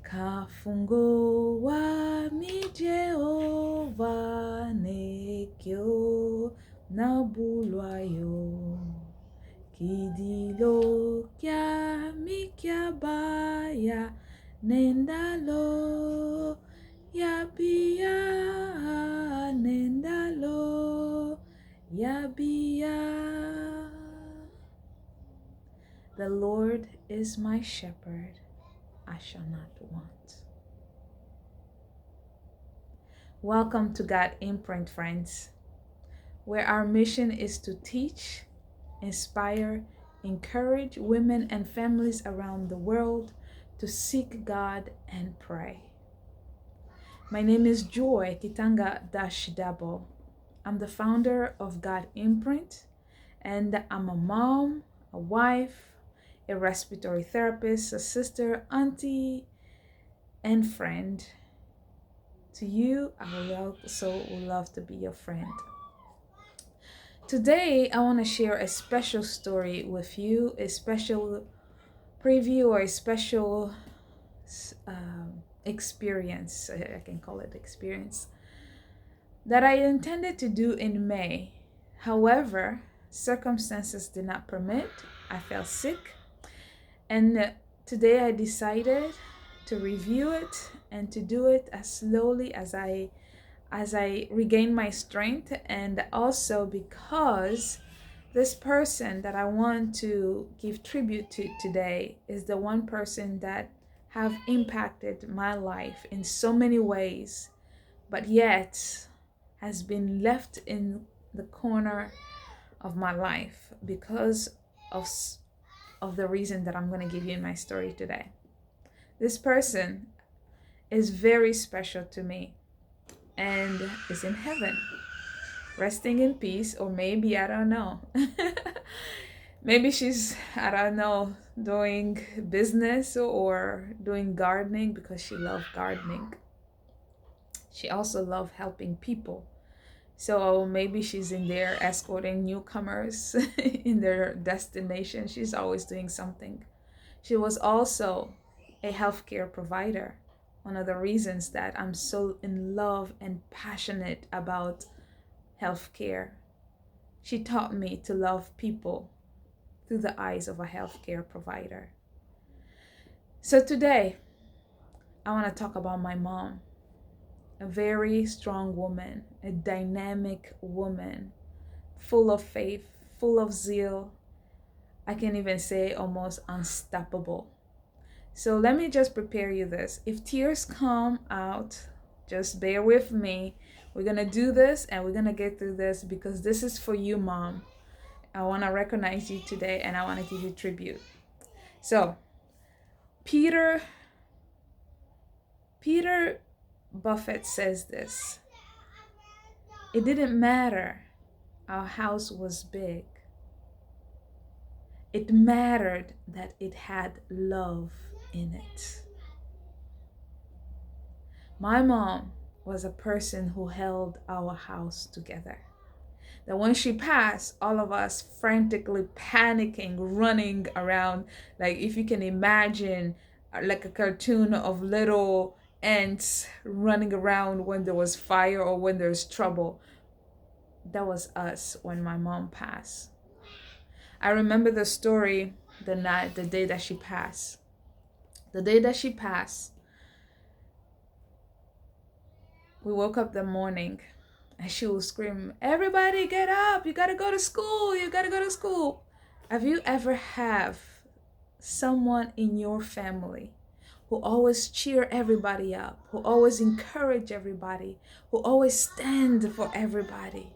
Kafungo wa mi Jehova nekyo nabulwayo. Kidilo kya mi kya baya nendalo yabia nendalo yabia. The Lord is my shepherd, I shall not want. Welcome to God Imprint, friends, where our mission is to teach, inspire, encourage women and families around the world to seek God and pray. My name is Joy Kitanga Dabo. I'm the founder of God Imprint, and I'm a mom, a wife, a respiratory therapist, a sister, auntie, and friend. To you, I would love to be your friend. Today, I want to share a special story with you, a special preview or a special experience, I can call it experience, that I intended to do in May. However, circumstances did not permit. I fell sick. And today I decided to review it and to do it as slowly as I regain my strength, and also because this person that I want to give tribute to today is the one person that have impacted my life in so many ways, but yet has been left in the corner of my life because of the reason that I'm going to give you in my story today. This person is very special to me and is in heaven, resting in peace, or maybe, I don't know. Maybe she's, I don't know, doing business or doing gardening because she loves gardening. She also loves helping people. So maybe she's in there escorting newcomers in their destination. She's always doing something. She was also a healthcare provider. One of the reasons that I'm so in love and passionate about healthcare. She taught me to love people through the eyes of a healthcare provider. So today, I want to talk about my mom. A very strong woman, a dynamic woman, full of faith, full of zeal. I can even say almost unstoppable. So let me just prepare you this. If tears come out, just bear with me. We're going to do this and we're going to get through this because this is for you, Mom. I want to recognize you today and I want to give you tribute. So, Peter Buffett says this: it didn't matter our house was big. It mattered that it had love in it. My mom was a person who held our house together. That when she passed, all of us frantically panicking, running around, like if you can imagine like a cartoon of little ants running around when there was fire or when there's trouble. That was us when my mom passed. I remember the story the day that she passed. The day that she passed, we woke up the morning and she would scream, "Everybody get up, you gotta go to school, you gotta go to school." Have you ever have someone in your family who always cheer everybody up, who always encourage everybody, who always stand for everybody,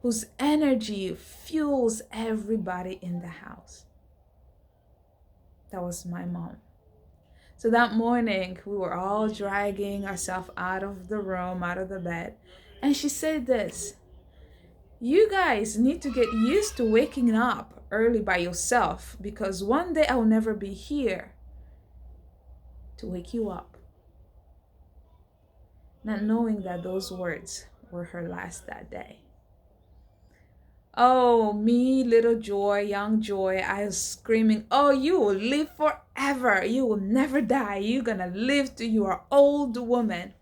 whose energy fuels everybody in the house? That was my mom. So that morning, we were all dragging ourselves out of the room, out of the bed. And she said this: you guys need to get used to waking up early by yourself because one day I'll never be here to wake you up. Not knowing that those words were her last that day. Oh, me, little Joy, young Joy, I was screaming, "Oh, you will live forever. You will never die. You're gonna live till you are old woman.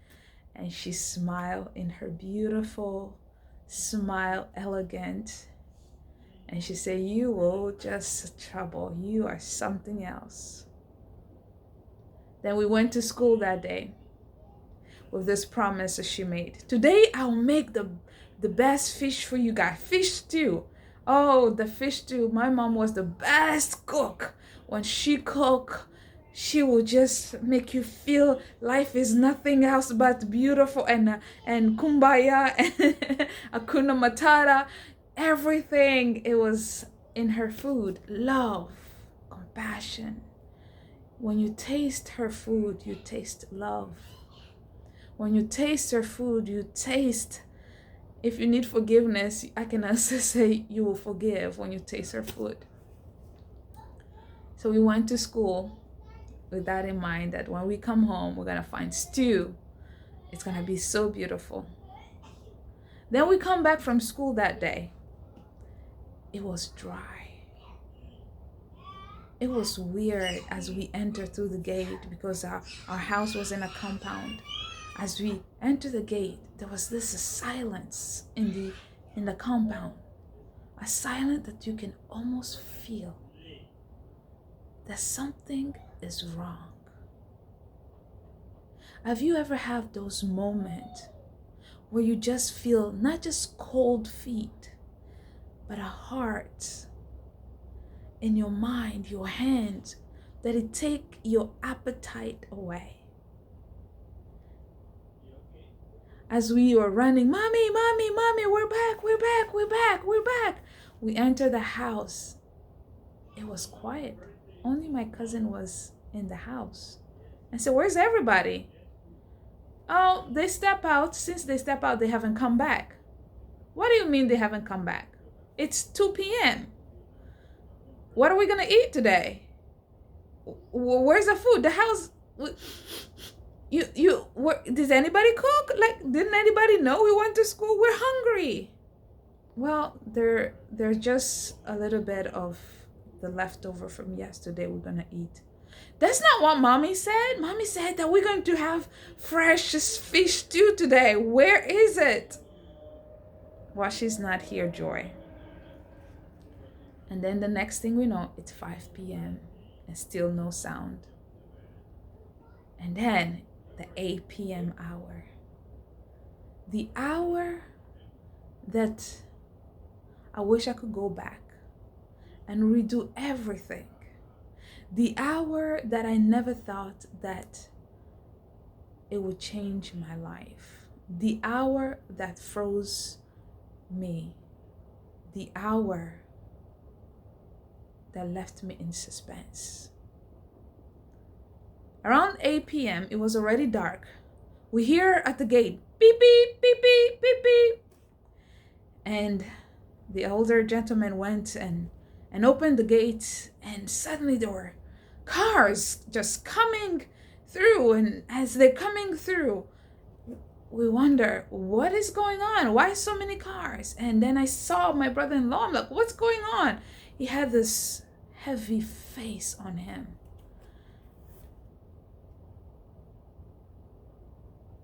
And she smiled in her beautiful smile, elegant. And she said, you will just trouble. You are something else. Then we went to school that day with this promise that she made. Today I'll make the best fish for you guys. Fish stew. Oh, the fish stew. My mom was the best cook. When she cook, she will just make you feel life is nothing else but beautiful and kumbaya and akuna matata. Everything, it was in her food. Love, compassion. When you taste her food, you taste love. When you taste her food, you taste, if you need forgiveness, I can also say you will forgive when you taste her food. So we went to school with that in mind, that when we come home, we're going to find stew. It's going to be so beautiful. Then we come back from school that day. It was dry. It was weird as we entered through the gate, because our house was in a compound. As we entered the gate, there was this silence in the compound. A silence that you can almost feel that something is wrong. Have you ever had those moments where you just feel not just cold feet, but a heart in your mind, your hands, that it take your appetite away? As we were running, mommy, mommy, mommy, we're back, we're back, we're back, we're back. We entered the house. It was quiet. Only my cousin was in the house. I said, where's everybody? Oh, they step out. Since they step out, they haven't come back. What do you mean they haven't come back? It's 2 p.m. What are we going to eat today? Where's the food? The house... Does anybody cook? Like, didn't anybody know we went to school? We're hungry. Well, there's just a little bit of the leftover from yesterday we're gonna eat. That's not what mommy said. Mommy said that we're going to have fresh fish stew today. Where is it? Well, she's not here, Joy. And then the next thing we know, it's 5 p.m. and still no sound. And then the 8 p.m. hour. The hour that I wish I could go back and redo everything. The hour that I never thought that it would change my life. The hour that froze me. The hour that left me in suspense. Around 8 p.m., it was already dark. We hear at the gate, beep, beep, beep, beep, beep, beep. And the older gentleman went and opened the gate, and suddenly there were cars just coming through. And as they're coming through, we wonder, what is going on? Why so many cars? And then I saw my brother-in-law. I'm like, what's going on? He had this heavy face on him.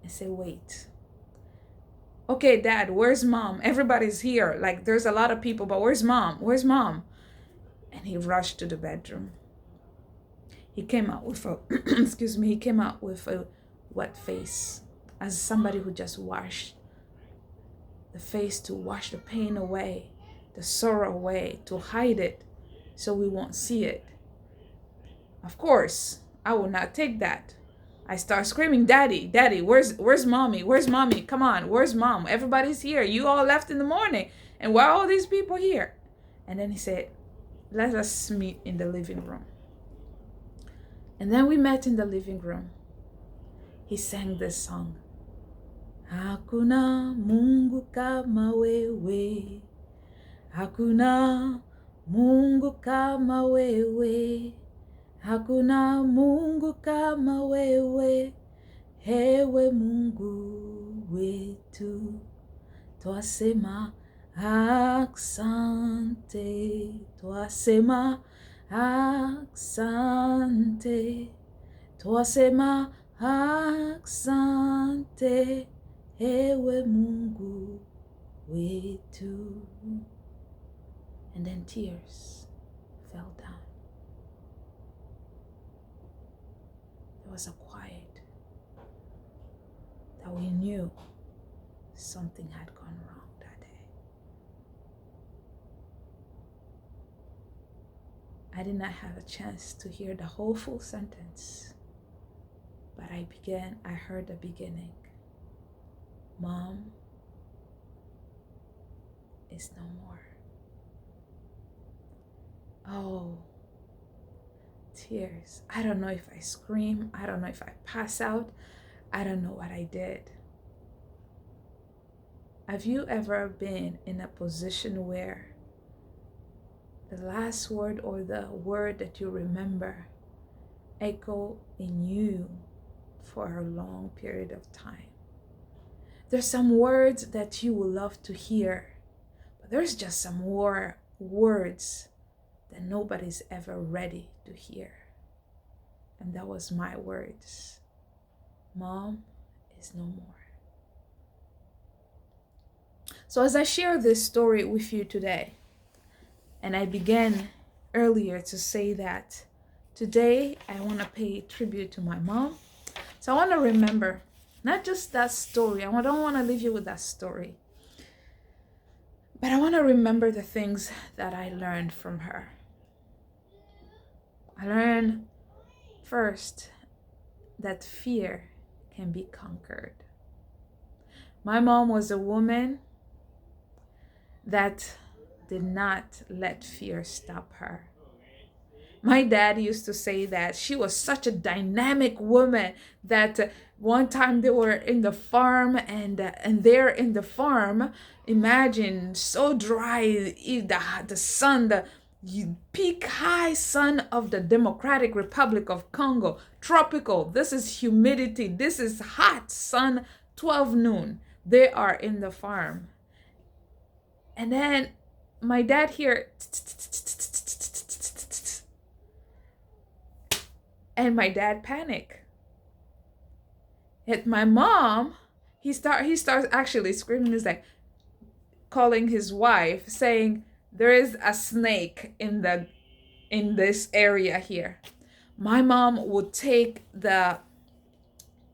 I say, wait. Okay, Dad, where's Mom? Everybody's here. Like, there's a lot of people, but where's Mom? Where's Mom? And he rushed to the bedroom. He came out with a, he came out with a wet face, as somebody who just washed the face to wash the pain away, the sorrow away, to hide it so we won't see it. Of course, I will not take that. I start screaming, Daddy, Daddy, where's Mommy? Where's Mommy? Come on, where's Mom? Everybody's here. You all left in the morning. And why are all these people here? And then he said, let us meet in the living room. And then we met in the living room. He sang this song. Hakuna Mungu kama wewe. Hakuna Mungu kama wewe. Hakuna Mungu kama wewe. Ewe Mungu wetu. Twasema asante. Twasema Asante, twasema asante, ewe Mungu wetu. And then tears fell down. There was a quiet that we knew something had gone wrong that day. I did not have a chance to hear the whole full sentence, but I heard the beginning. Mom is no more. Oh, tears. I don't know if I scream. I don't know if I pass out. I don't know what I did. Have you ever been in a position where the last word or the word that you remember echo in you for a long period of time? There's some words that you will love to hear, but there's just some more words that nobody's ever ready to hear. And that was my words. Mom is no more. So as I share this story with you today, and I began earlier to say that today I want to pay tribute to my mom. So I want to remember not just that story. I don't want to leave you with that story, but I want to remember the things that I learned from her. I learned first that fear can be conquered. My mom was a woman that did not let fear stop her. My dad used to say that she was such a dynamic woman that one time they were in the farm and there in the farm, imagine so dry, the sun, the peak high sun of the Democratic Republic of Congo, tropical. This is humidity. This is hot sun, 12 noon. They are in the farm. And then my dad here, and my dad panic. Hit my mom, he starts actually screaming. He's like calling his wife, saying there is a snake in this area here. My mom would take the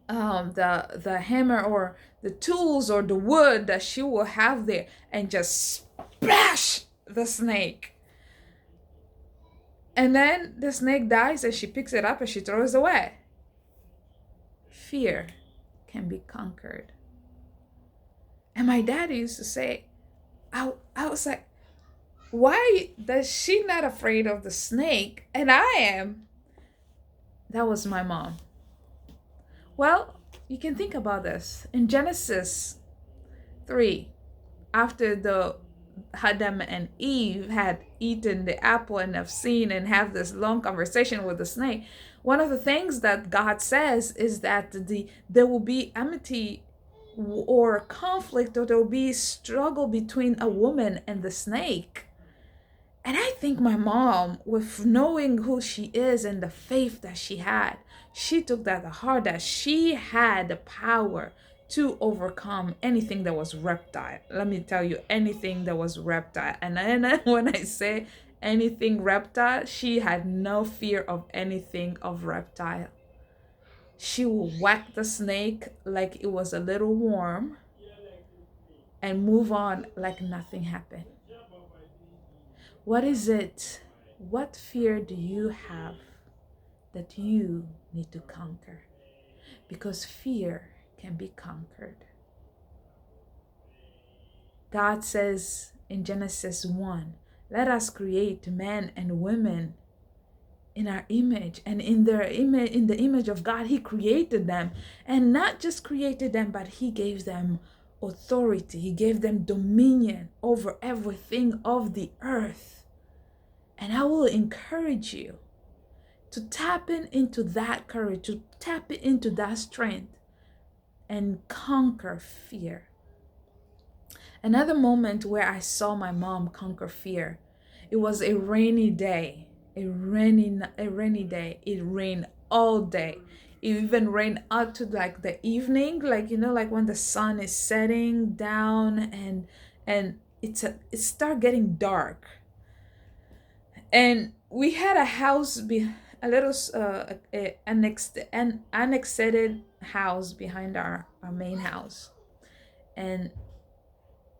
hammer or the tools or the wood that she will have there and just splash the snake. And then the snake dies and she picks it up and she throws it away. Fear can be conquered. And my dad used to say, I was like, why does she not afraid of the snake and I am? That was my mom. Well, you can think about this. In Genesis 3, after the Adam and Eve had eaten the apple and have seen and have this long conversation with the snake, one of the things that God says is that there will be enmity or conflict, or there will be struggle between a woman and the snake. And I think my mom, with knowing who she is and the faith that she had, she took that to heart, that she had the power to overcome anything that was reptile. Let me tell you, anything that was reptile. And then when I say anything reptile, she had no fear of anything of reptile. She will whack the snake like it was a little worm and move on like nothing happened. What is it? What fear do you have that you need to conquer? Because fear can be conquered. God says in Genesis 1, let us create men and women in our image, and in their image, in the image of God, He created them, and not just created them, but He gave them authority. He gave them dominion over everything of the earth. And I will encourage you to tap into that courage, to tap into that strength and conquer fear. Another moment where I saw my mom conquer fear, it was a rainy day. a rainy day. It rained all day. It even rained out to like the evening, like like when the sun is setting down, and it start getting dark. And we had a house a little an annexed house behind our main house. And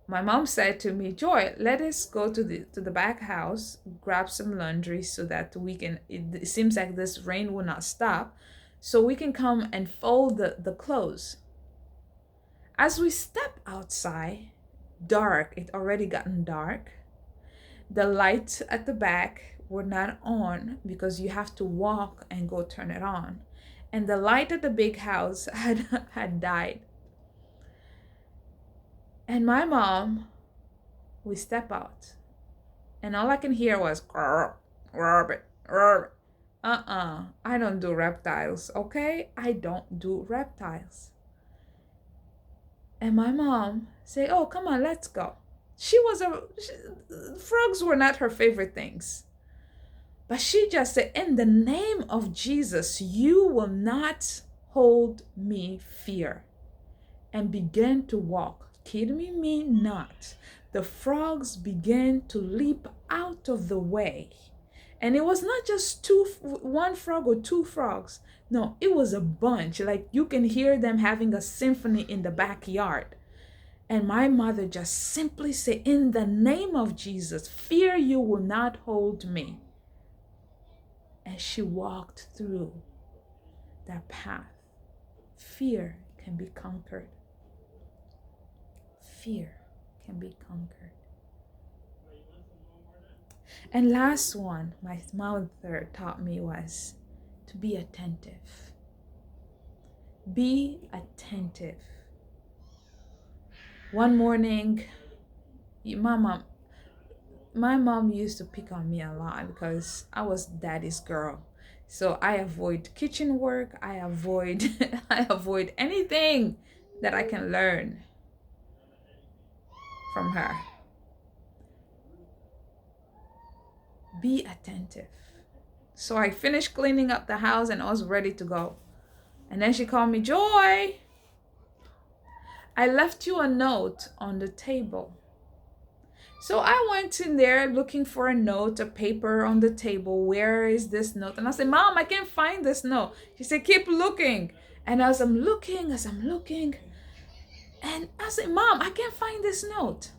my mom said to me, Joy, let us go to the back house, grab some laundry so that we can. It seems like this rain will not stop, so we can come and fold the clothes. As we step outside, dark. It already gotten dark. The lights at the back were not on because you have to walk and go turn it on, and the light at the big house had died. And my mom, we step out, and all I can hear was Robert, Robert. I don't do reptiles, okay? I don't do reptiles. And my mom say, "Oh, come on, let's go." Frogs were not her favorite things, but she just said, "In the name of Jesus, you will not hold me fear," and began to walk. Kidding me not. The frogs began to leap out of the way. And it was not just one frog or two frogs. No, it was a bunch. Like you can hear them having a symphony in the backyard. And my mother just simply said, "In the name of Jesus, fear you will not hold me." And she walked through that path. Fear can be conquered. Fear can be conquered. And last one, my mother taught me was to be attentive. Be attentive. One morning, my mom used to pick on me a lot because I was daddy's girl. So I avoid kitchen work. I avoid anything that I can learn from her. Be attentive. So I finished cleaning up the house and I was ready to go. And then she called me, "Joy, I left you a note on the table." So I went in there looking for a note, a paper on the table. Where is this note? And I said, "Mom, I can't find this note." She said, "Keep looking." And as I'm looking, and I said, "Mom, I can't find this note."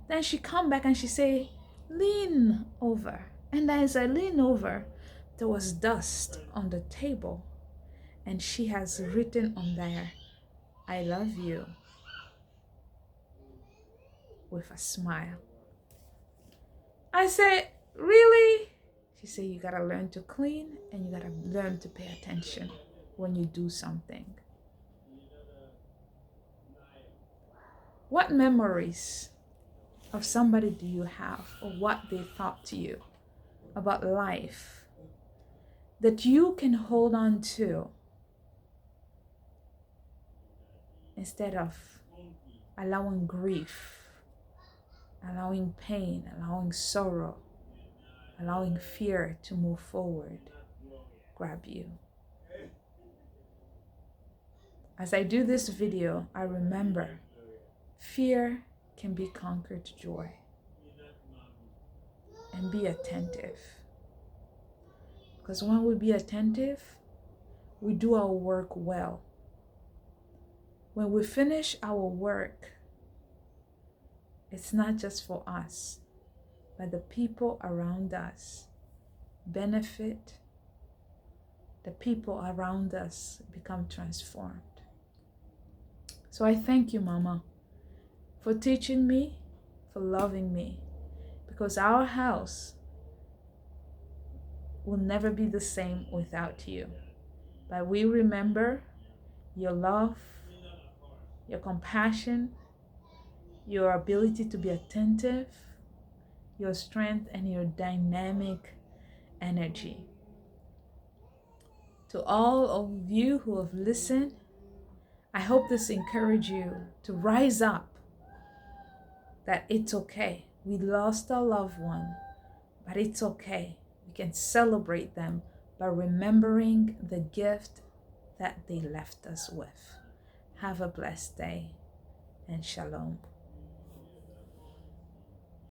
Then she come back and she say, "Lean over." And as I lean over, there was dust on the table. And she has written on there, "I love you," with a smile. I said, "Really?" She said, "You gotta learn to clean and you gotta learn to pay attention when you do something." What memories of somebody do you have, or what they thought to you about life that you can hold on to instead of allowing grief, allowing pain, allowing sorrow, allowing fear to move forward, grab you? As I do this video, I remember fear can be conquered to joy. And be attentive. Because when we be attentive, we do our work well. When we finish our work, it's not just for us, but the people around us benefit. The people around us become transformed. So I thank you, Mama, for teaching me, for loving me, because our house will never be the same without you. But we remember your love, your compassion, your ability to be attentive, your strength, and your dynamic energy. To all of you who have listened, I hope this encouraged you to rise up, that it's okay. We lost our loved one, but it's okay. We can celebrate them by remembering the gift that they left us with. Have a blessed day and shalom.